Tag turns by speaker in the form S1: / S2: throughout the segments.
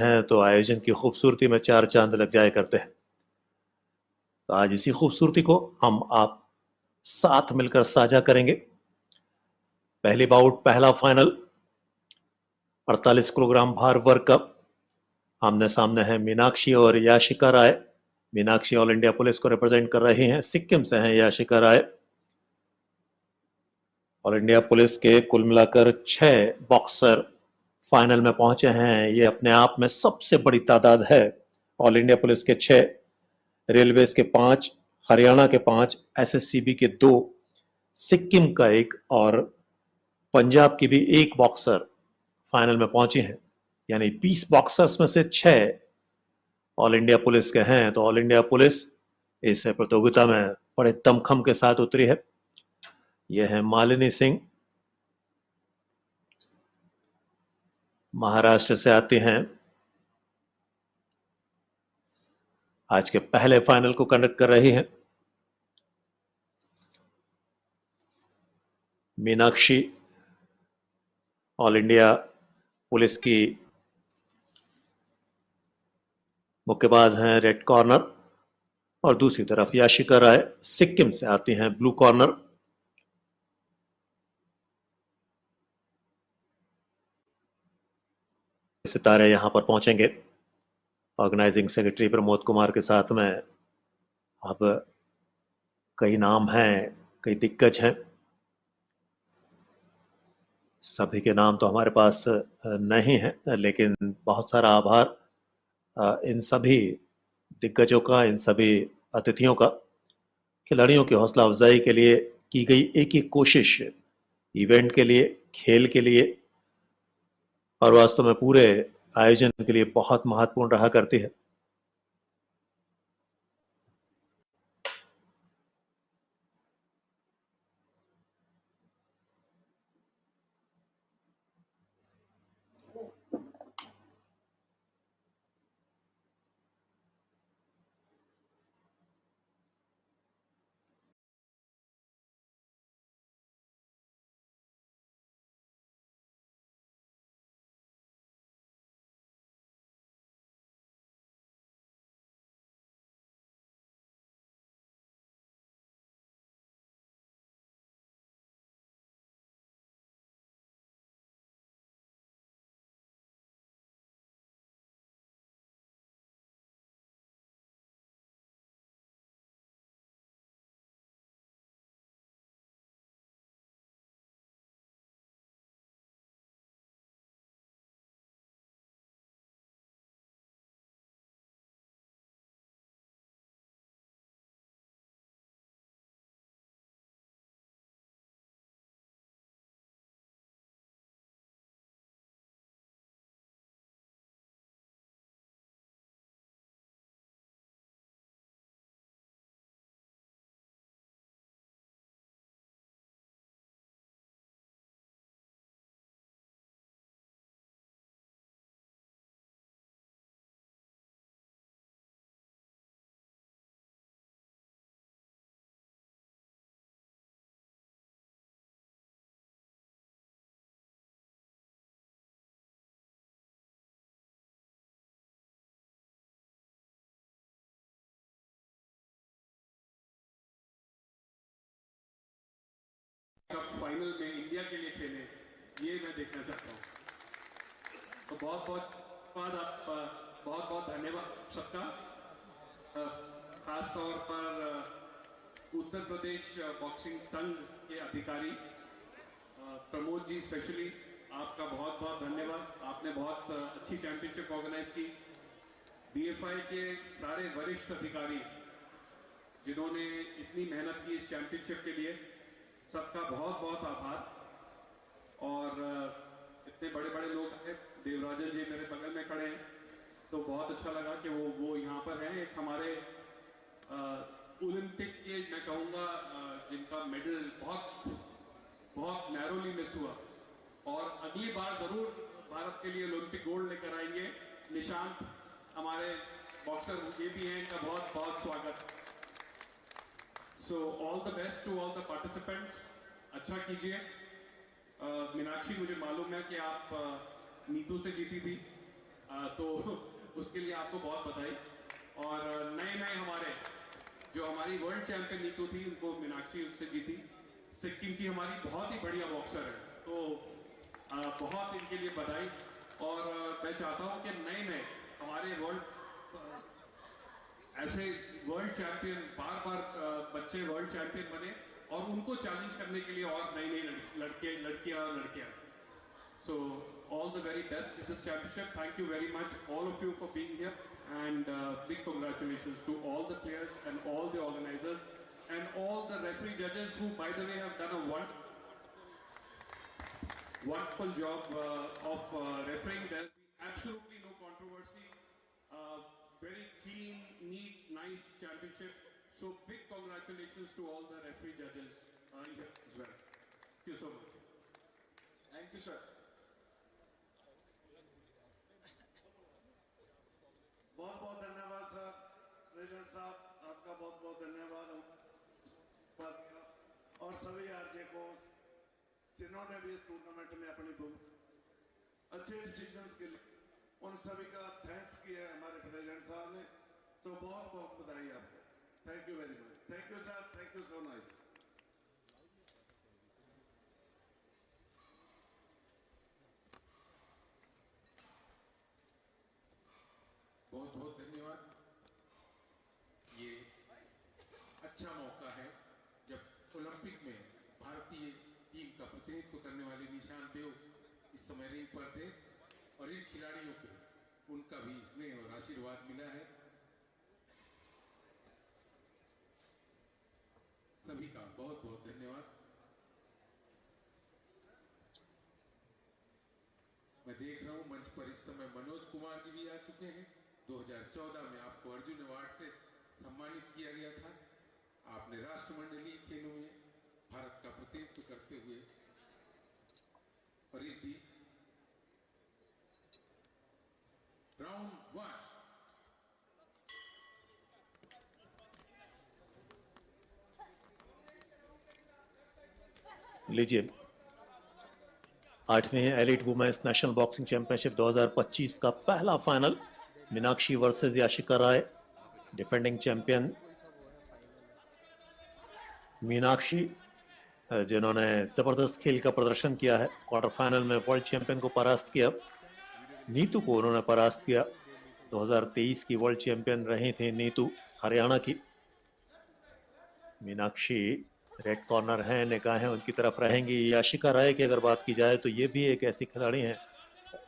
S1: हैं तो आयोजन की खूबसूरती में चार चांद लग जाया करते हैं। तो आज इसी खूबसूरती को हम आप साथ मिलकर साझा करेंगे। पहली बाउट, पहला फाइनल 48 किलोग्राम भार वर्ग कप। आमने सामने हैं मीनाक्षी और याशिका राय। मीनाक्षी ऑल इंडिया पुलिस को रिप्रेजेंट कर रही हैं, सिक्किम से हैं याशिका राय। ऑल इंडिया पुलिस के कुल मिलाकर 6 बॉक्सर फाइनल में पहुंचे हैं। ये अपने आप में सबसे बड़ी तादाद है। ऑल इंडिया पुलिस के 6, रेलवेज के 5, हरियाणा के 5, एसएससीबी के 2, सिक्किम का 1 और पंजाब की भी 1 बॉक्सर फाइनल में पहुंची हैं। यानी 20 बॉक्सर्स में से 6 ऑल इंडिया पुलिस के हैं। तो ऑल इंडिया पुलिस इस प्रतियोगिता में बड़े दमखम के साथ उतरी है। यह है मालिनी सिंह, महाराष्ट्र से आती हैं। आज के पहले फाइनल को कंडक्ट कर रही हैं। मीनाक्षी ऑल इंडिया पुलिस की मुक्केबाज हैं, रेड कॉर्नर। और दूसरी तरफ याशिका राय सिक्किम से आती हैं, ब्लू कॉर्नर। सितारे यहां पर पहुंचेंगे ऑर्गेनाइजिंग सेक्रेटरी प्रमोद कुमार के साथ में। अब कई नाम हैं, कई दिग्गज हैं। सभी के नाम तो हमारे पास नहीं है, लेकिन बहुत सारा आभार इन सभी दिग्गजों का, इन सभी अतिथियों का, खिलाड़ियों की हौसला अफजाई के लिए की गई एक एक कोशिश, इवेंट के लिए, खेल के लिए और वास्तव में पूरे आयोजन के लिए बहुत महत्वपूर्ण रहा करती है।
S2: कप फाइनल में इंडिया के लिए खेले, ये मैं देखना चाहता हूँ। तो बहुत बहुत धन्यवाद सबका। खास तौर पर उत्तर प्रदेश बॉक्सिंग संघ के अधिकारी प्रमोद जी, स्पेशली आपका बहुत बहुत धन्यवाद। आपने बहुत अच्छी चैंपियनशिप ऑर्गेनाइज की। बीएफआई के सारे वरिष्ठ अधिकारी जिन्होंने इतनी मेहनत की इस चैंपियनशिप के लिए, सबका बहुत बहुत आभार। और इतने बड़े बड़े लोग हैं, देवराजन जी मेरे बगल में खड़े हैं, तो बहुत अच्छा लगा कि वो यहाँ पर हैं। एक हमारे ओलंपिक के, मैं कहूँगा, जिनका मेडल बहुत नैरोली मिस हुआ, और अगली बार जरूर भारत के लिए ओलंपिक गोल्ड लेकर आएंगे। निशांत हमारे बॉक्सर ये भी हैं, इनका बहुत बहुत स्वागत। So all the best to all the participants. अच्छा कीजिए। मीनाक्षी, मुझे मालूम है कि आप नीतू से जीती थी। तो उसके लिए आपको बहुत बधाई। और नए नए हमारे जो हमारी वर्ल्ड चैंपियन नीतू थी, उनको मीनाक्षी उससे जीती। सिक्किम की हमारी बहुत ही बढ़िया बॉक्सर है, तो बहुत इनके लिए बधाई। और मैं चाहता हूं कि नए नए हमारे ऐसे वर्ल्ड चैंपियन बार बार बच्चे वर्ल्ड चैंपियन बने और उनको चैलेंज करने के लिए और नई नई लड़कियां और लड़कियां। So all the very best in this championship. Thank you very much, all of you, for being here, and big congratulations to all the players and all the organizers and all the referee judges who, by the way, have done a wonderful job of refereeing. There's been absolutely no controversy. Very clean, neat, nice championship. So big congratulations to all the referee judges here as well. Thank you so much.
S3: Thank you, sir. बहुत बहुत धन्यवाद sir. President साहब, आपका बहुत बहुत धन्यवाद और सभी आरजे को जिन्होंने भी इस टूर्नामेंट में अपनी अच्छे डिसीजंस के लिए उन सभी का थैंक्स किया है हमारे प्रेसिडेंट साहब ने। तो बहुत बहुत बधाई आपको। Thank you very much. Thank you sir. Thank you so much.
S4: बहुत बहुत धन्यवाद। ये अच्छा मौका है जब ओलंपिक में भारतीय टीम का प्रतिनिधित्व करने वाले निशान देव इस समय रिंग पर थे और इन खिलाड़ियों को उनका भी स्नेह और आशीर्वाद मिला है। सभी का बहुत बहुत धन्यवाद। मैं देख रहा हूं मंच पर इस समय मनोज कुमार जी भी आ चुके हैं। 2014 में आपको अर्जुन अवार्ड से सम्मानित किया गया था। आपने राष्ट्रमंडलीय खेलों में भारत का प्रतिनिधित्व करते हुए और इस बीच राउंड 1
S1: लीजिए 8वीं elite women's national boxing championship 2025 का पहला final Meenakshi versus Yashika Rai. Defending champion Meenakshi, जिन्होंने जबरदस्त खेल का प्रदर्शन किया है, क्वार्टर फाइनल में वर्ल्ड चैंपियन को परास्त किया। नीतू को उन्होंने परास्त किया। 2023 की वर्ल्ड चैंपियन रही थी नीतू, हरियाणा की। मीनाक्षी रेड कॉर्नर है, निगाहें उनकी तरफ रहेंगी। याशिका राय की अगर बात की जाए तो ये भी एक ऐसी खिलाड़ी हैं,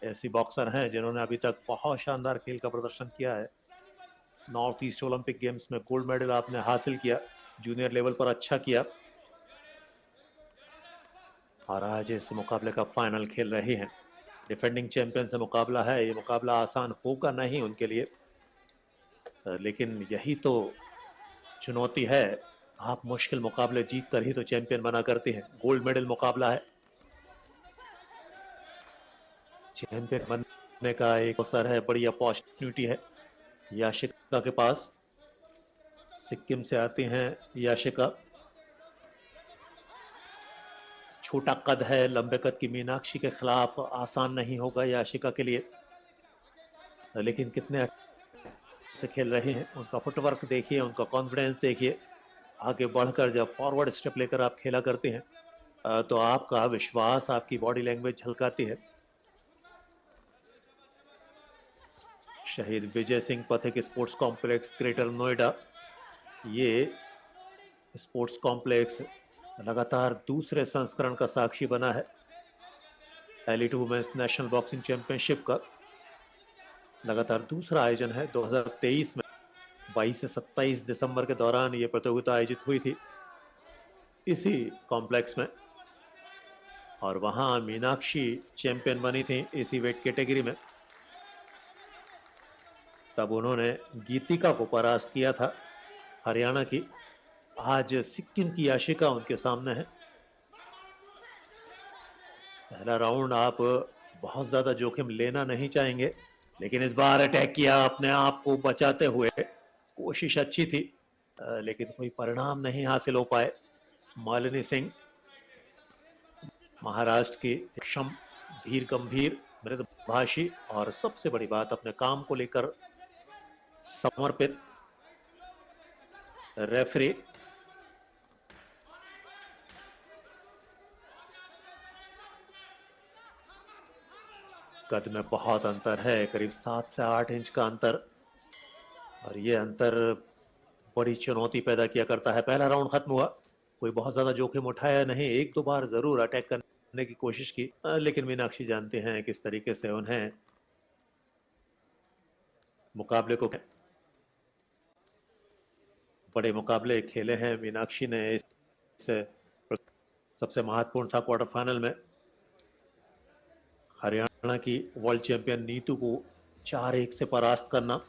S1: ऐसी बॉक्सर हैं जिन्होंने अभी तक बहुत शानदार खेल का प्रदर्शन किया है। नॉर्थ ईस्ट ओलंपिक गेम्स में गोल्ड मेडल आपने हासिल किया, जूनियर लेवल पर अच्छा किया और आज इस मुकाबले का फाइनल खेल रही हैं। डिफेंडिंग चैंपियन से मुकाबला है, ये मुकाबला आसान होगा नहीं उनके लिए, लेकिन यही तो चुनौती है। आप मुश्किल मुकाबले जीत कर ही तो चैंपियन बना करते हैं। गोल्ड मेडल मुकाबला है, चैंपियन बनने का एक अवसर है, बड़ी अपॉर्चुनिटी है याशिका के पास। सिक्किम से आती हैं याशिका, छोटा कद है, लंबे कद की मीनाक्षी के खिलाफ आसान नहीं होगा याशिका के लिए, लेकिन कितने से खेल रहे हैं। उनका फुटवर्क देखिए, उनका कॉन्फिडेंस देखिए। आगे बढ़कर जब फॉरवर्ड स्टेप लेकर आप खेला करते हैं तो आपका विश्वास, आपकी बॉडी लैंग्वेज झलकाती है। शहीद Vijay Singh Pathik sports complex greater Noida, ये स्पोर्ट्स कॉम्प्लेक्स लगातार दूसरे संस्करण का साक्षी बना है। Elite women's national boxing championship का लगातार दूसरा आयोजन है। 2023 में 22 से 27 दिसंबर के दौरान ये प्रतियोगिता आयोजित हुई थी इसी कॉम्प्लेक्स में, और वहां मीनाक्षी चैंपियन बनी थी इसी वेट कैटेगरी में। तब उन्होंने गीतिका को परास्त किया था, हरियाणा की। आज सिक्किम की याशिका उनके सामने है। पहला राउंड आप बहुत ज्यादा जोखिम लेना नहीं चाहेंगे, लेकिन इस बार अटैक किया, अपने आप को बचाते हुए। कोशिश अच्छी थी लेकिन कोई परिणाम नहीं हासिल हो पाए। मालिनी सिंह, महाराष्ट्र की, धीर गंभीर, मृदभाषी और सबसे बड़ी बात अपने काम को लेकर समर्पित रेफरी। कद में बहुत अंतर है, करीब 7 से 8 इंच का अंतर, और ये अंतर बड़ी चुनौती पैदा किया करता है। पहला राउंड खत्म हुआ, कोई बहुत ज्यादा जोखिम उठाया नहीं, एक दो बार जरूर अटैक करने की कोशिश की, लेकिन मीनाक्षी जानते हैं किस तरीके से उन्हें मुकाबले को, बड़े मुकाबले खेले हैं मीनाक्षी ने। इस सबसे महत्वपूर्ण था क्वार्टर फाइनल में हरियाणा की वर्ल्ड चैंपियन नीतू को 4-1 से परास्त करना।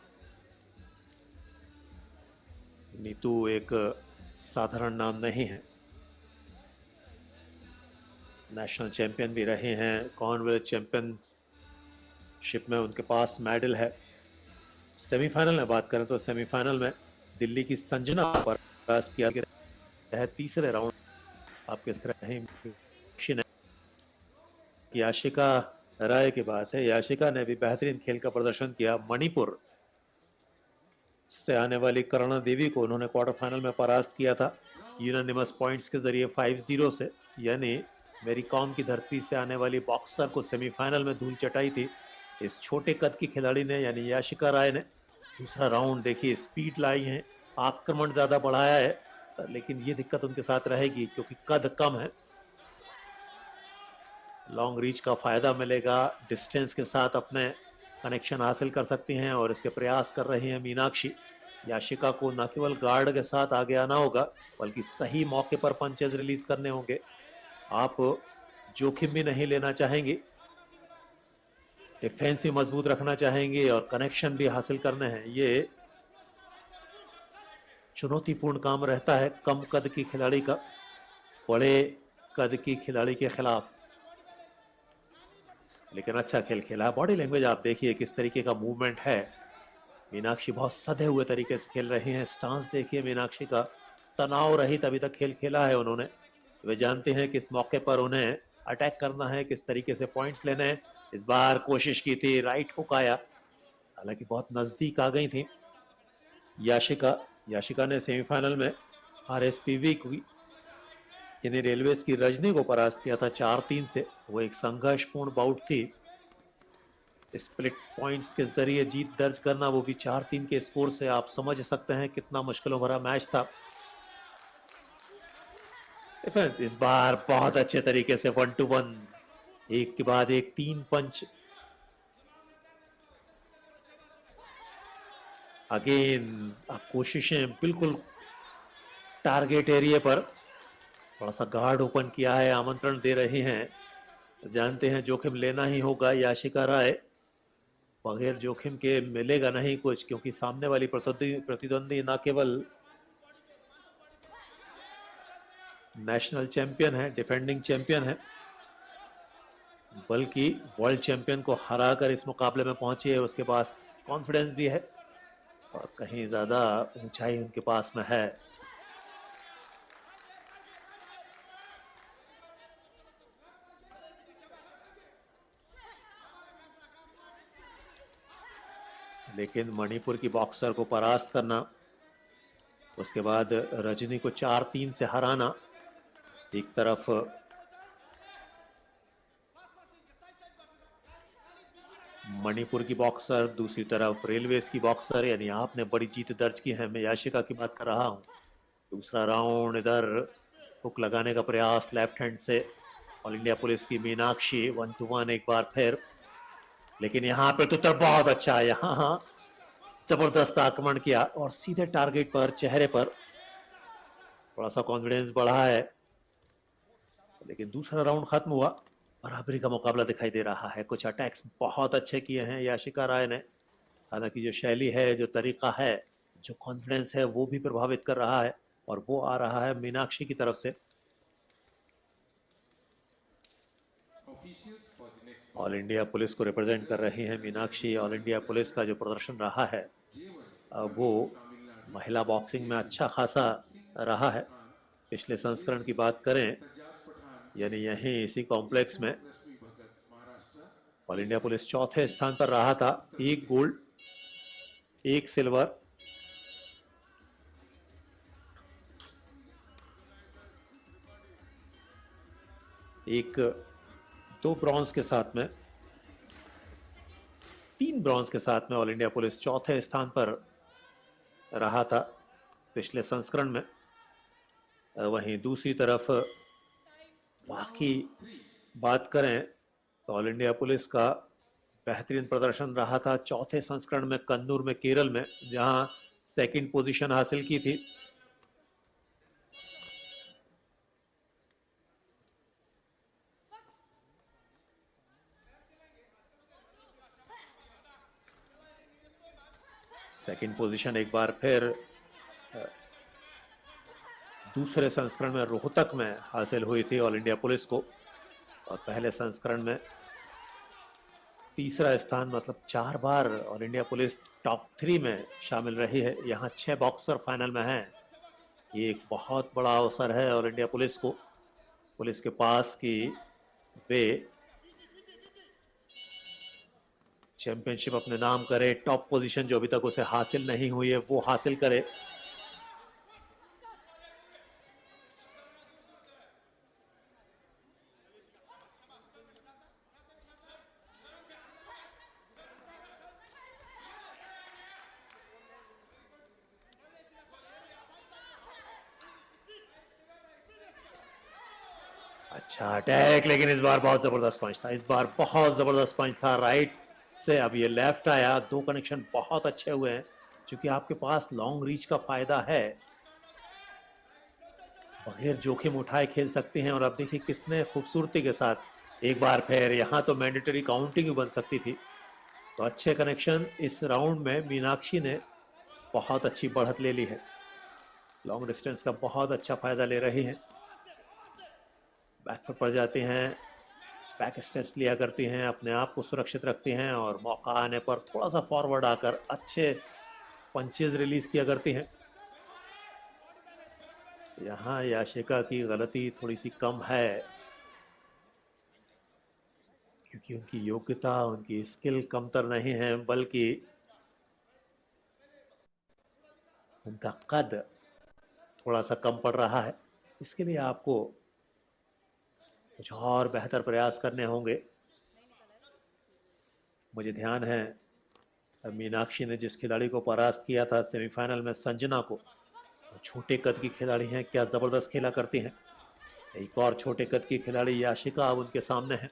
S1: नीतू एक साधारण नाम नहीं है, नेशनल चैंपियन भी रहे हैं, कॉमनवेल्थ चैंपियनशिप में उनके पास मेडल है। सेमीफाइनल में बात करें तो सेमीफाइनल में दिल्ली की संजना पर परास्त किया गया है। तीसरे राउंड आपके रही याशिका राय की बात है, याशिका ने भी बेहतरीन खेल का प्रदर्शन किया। मणिपुर से आने वाली करुणा देवी को उन्होंने क्वार्टर फाइनल में परास्त किया था यूनानिमस पॉइंट्स के जरिए 5-0 से, यानी मेरी कॉम की धरती से आने वाली बॉक्सर को सेमीफाइनल में धूल चटाई थी इस छोटे कद की खिलाड़ी ने, यानी याशिका राय ने। दूसरा राउंड देखिए, स्पीड लाई है, आक्रमण ज्यादा बढ़ाया है, लेकिन ये दिक्कत उनके साथ रहेगी क्योंकि कद कम है। लॉन्ग रीच का फायदा मिलेगा, डिस्टेंस के साथ अपने कनेक्शन हासिल कर सकती हैं और इसके प्रयास कर रही हैं मीनाक्षी। याशिका को न केवल गार्ड के साथ आगे आना होगा बल्कि सही मौके पर पंचेज रिलीज करने होंगे। आप जोखिम भी नहीं लेना चाहेंगे, डिफेंस भी मजबूत रखना चाहेंगे और कनेक्शन भी हासिल करने हैं। ये चुनौतीपूर्ण काम रहता है कम कद की खिलाड़ी का बड़े कद की खिलाड़ी के खिलाफ, लेकिन अच्छा खेल खेला। बॉडी लैंग्वेज आप देखिए किस तरीके का मूवमेंट है, मीनाक्षी बहुत सधे हुए तरीके से खेल रही हैं। स्टांस देखिए मीनाक्षी का, तनाव रहित अभी तक खेल खेला है उन्होंने। वे जानते हैं किस मौके पर उन्हें अटैक करना है, किस तरीके से पॉइंट्स लेने हैं। इस बार कोशिश की थी, राइट हुक आया, हालांकि बहुत नजदीक आ गई थी याशिका ने सेमीफाइनल में आरएसपीवी की यानी रेलवेज की रजनी को परास्त किया था 4-3 से। वो एक संघर्षपूर्ण बाउट थी, स्प्लिट पॉइंट्स के जरिए जीत दर्ज करना, वो भी 4-3 के स्कोर से। आप समझ सकते हैं कितना मुश्किलों भरा मैच था। इस बार बहुत अच्छे तरीके से 1-1, एक के बाद एक 3 पंच। अगेन कोशिशें बिल्कुल टारगेट एरिया पर, थोड़ा सा गार्ड ओपन किया है, आमंत्रण दे रहे हैं, जानते हैं जोखिम लेना ही होगा। याशिका राय बगैर जोखिम के मिलेगा नहीं कुछ, क्योंकि सामने वाली प्रतिद्वंदी न केवल नेशनल चैंपियन है, डिफेंडिंग चैंपियन है, बल्कि वर्ल्ड चैंपियन को हराकर इस मुकाबले में पहुंची है। उसके पास कॉन्फिडेंस भी है और कहीं ज्यादा ऊंचाई उनके पास में है। लेकिन मणिपुर की बॉक्सर को परास्त करना, उसके बाद रजनी को 4-3 से हराना, एक तरफ मणिपुर की बॉक्सर, दूसरी तरफ रेलवेज की बॉक्सर, यानी आपने बड़ी जीत दर्ज की है। मैं याशिका की बात कर रहा हूं। दूसरा राउंड, इधर हुक लगाने का प्रयास लेफ्ट हैंड से ऑल इंडिया पुलिस की मीनाक्षी, 1-1 एक बार फिर, लेकिन यहाँ पे तो बहुत अच्छा है, यहाँ जबरदस्त आक्रमण किया और सीधे टारगेट पर, चेहरे पर। थोड़ा सा कॉन्फिडेंस बढ़ा है, लेकिन दूसरा राउंड खत्म हुआ, बराबरी का मुकाबला दिखाई दे रहा है। कुछ अटैक्स बहुत अच्छे किए हैं याशिका राय ने, हालांकि जो शैली है, जो तरीका है, जो कॉन्फिडेंस है, वो भी प्रभावित कर रहा है और वो आ रहा है मीनाक्षी की तरफ से। ऑल इंडिया पुलिस को रिप्रेजेंट कर रही हैं मीनाक्षी। ऑल इंडिया पुलिस का जो प्रदर्शन रहा है वो महिला बॉक्सिंग में अच्छा खासा रहा है। पिछले संस्करण की बात करें, यानी यहीं इसी कॉम्प्लेक्स में ऑल इंडिया पुलिस चौथे स्थान पर रहा था, 1 गोल्ड 1 सिल्वर, एक 2 ब्रॉन्ज के साथ में 3 ब्रॉन्ज के साथ में ऑल इंडिया पुलिस चौथे स्थान पर रहा था पिछले संस्करण में। वहीं दूसरी तरफ बाकी बात करें तो ऑल इंडिया पुलिस का बेहतरीन प्रदर्शन रहा था चौथे संस्करण में कन्नूर में केरल में, जहां सेकंड पोजीशन हासिल की थी। सेकंड पोजीशन एक बार फिर दूसरे संस्करण में रोहतक में हासिल हुई थी ऑल इंडिया पुलिस को, और पहले संस्करण में तीसरा स्थान, मतलब 4 बार ऑल इंडिया पुलिस टॉप 3 में शामिल रही है। यहाँ 6 बॉक्सर फाइनल में हैं। ये एक बहुत बड़ा अवसर है ऑल इंडिया पुलिस को, पुलिस के पास कि वे चैंपियनशिप अपने नाम करे, टॉप पोजीशन जो अभी तक उसे हासिल नहीं हुई है वो हासिल करे। अच्छा अटैक, लेकिन इस बार बहुत जबरदस्त पंच था, इस बार बहुत जबरदस्त पंच था राइट से। अब ये लेफ्ट आया, 2 कनेक्शन बहुत अच्छे हुए हैं, क्योंकि आपके पास लॉन्ग रीच का फायदा है, बगैर जोखिम उठाए खेल सकते हैं। और अब देखिए कितने खूबसूरती के साथ एक बार फिर यहाँ तो मैंडेटरी काउंटिंग भी बन सकती थी। तो अच्छे कनेक्शन इस राउंड में मीनाक्षी ने बहुत अच्छी बढ़त ले ली है, लॉन्ग डिस्टेंस का बहुत अच्छा फायदा ले रही हैं। बैक पर पड़ जाते हैं, बैक स्टेप्स लिया करती हैं, अपने आप को सुरक्षित रखती हैं, और मौका आने पर थोड़ा सा फॉरवर्ड आकर अच्छे पंचेज रिलीज किया करती हैं। यहाँ याशिका की गलती थोड़ी सी कम है, क्योंकि उनकी योग्यता, उनकी स्किल कमतर नहीं है, बल्कि उनका कद थोड़ा सा कम पड़ रहा है। इसके लिए आपको कुछ और बेहतर प्रयास करने होंगे। मुझे ध्यान है मीनाक्षी ने जिस खिलाड़ी को परास्त किया था सेमीफाइनल में, संजना को, वो छोटे कद की खिलाड़ी हैं, क्या ज़बरदस्त खेला करती हैं। एक और छोटे कद की खिलाड़ी याशिका अब उनके सामने है।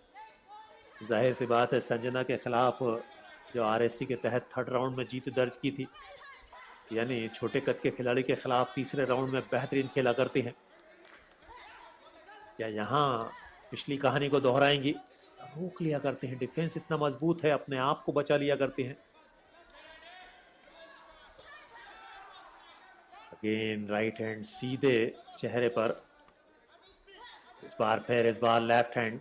S1: जाहिर सी बात है संजना के खिलाफ जो आरएससी के तहत 3rd राउंड में जीत दर्ज की थी, यानी छोटे कद के खिलाड़ी के खिलाफ तीसरे राउंड में बेहतरीन खेला करती हैं। क्या यहाँ पिछली कहानी को दोहराएंगी? रोक लिया करते हैं, डिफेंस इतना मजबूत है, अपने आप को बचा लिया करते हैं। अगेन राइट हैंड सीधे चेहरे पर, इस बार left hand.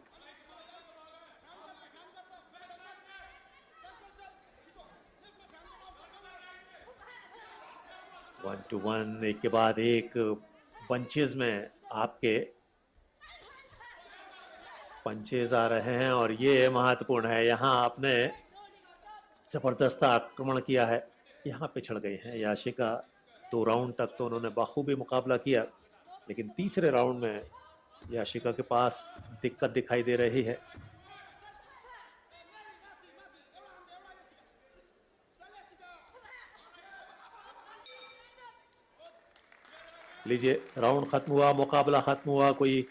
S1: One two one, एक के बाद एक पंचेज में आपके पंचेज आ रहे हैं, और ये महत्वपूर्ण है। यहाँ आपने जबरदस्त आक्रमण किया है, यहाँ पिछड़ गई हैं याशिका। 2 राउंड तक तो उन्होंने बखूबी मुकाबला किया, लेकिन तीसरे राउंड में याशिका के पास दिक्कत दिखाई दे रही है। लीजिए राउंड खत्म हुआ, मुकाबला खत्म हुआ। कोई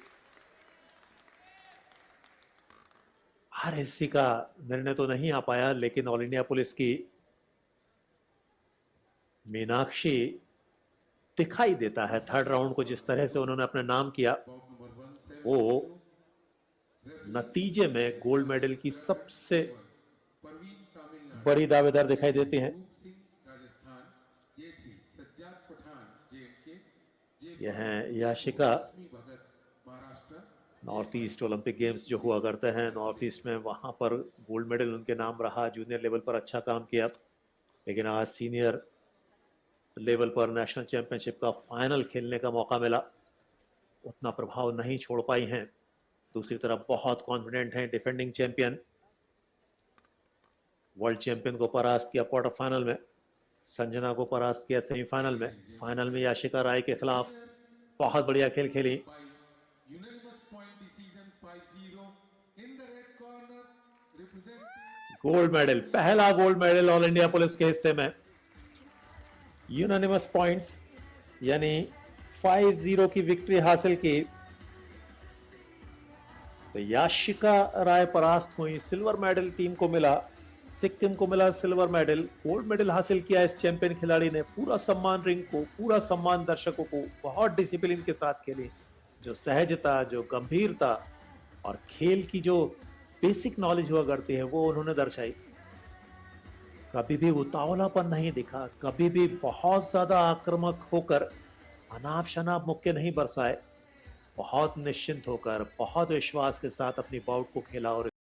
S1: आरएससी का निर्णय तो नहीं आ पाया, लेकिन ऑल इंडिया पुलिस की मीनाक्षी दिखाई देता है 3rd राउंड को जिस तरह से उन्होंने अपने नाम किया, वो नतीजे में गोल्ड मेडल की सबसे बड़ी दावेदार दिखाई देती हैं। यह है Yashika. North east Olympic games जो हुआ करते हैं नॉर्थ ईस्ट में, वहाँ पर गोल्ड मेडल उनके नाम रहा, जूनियर लेवल पर अच्छा काम किया, लेकिन आज सीनियर लेवल पर नेशनल चैंपियनशिप का फाइनल खेलने का मौका मिला, उतना प्रभाव नहीं छोड़ पाई हैं। दूसरी तरफ बहुत कॉन्फिडेंट हैं डिफेंडिंग चैंपियन वर्ल्ड चैंपियन को परास्त किया क्वार्टर फाइनल में, संजना को परास्त किया सेमीफाइनल में, फाइनल में याशिका राय के खिलाफ बहुत बढ़िया खेल खेली।
S4: by unanimous point decision 5-0 in the red corner representing
S1: gold medal, पहला gold medal all India police के हिस्से में, यूनानिमस पॉइंट्स यानी 5-0 की विक्ट्री हासिल की। तो याशिका राय परास्त हुई, सिल्वर मेडल टीम को मिला, सिक्किम को मिला सिल्वर मेडल। गोल्ड मेडल हासिल किया इस चैंपियन खिलाड़ी ने। पूरा सम्मान रिंग को, पूरा सम्मान दर्शकों को, बहुत डिसिप्लिन के साथ खेली। जो सहजता, जो गंभीरता और खेल की जो बेसिक नॉलेज हुआ करती है वो उन्होंने दर्शाई। कभी भी उतावलापन नहीं दिखा, कभी भी बहुत ज्यादा आक्रामक होकर अनाप शनाप मुक्के नहीं बरसाए। बहुत निश्चिंत होकर, बहुत विश्वास के साथ अपनी बाउट को खेला और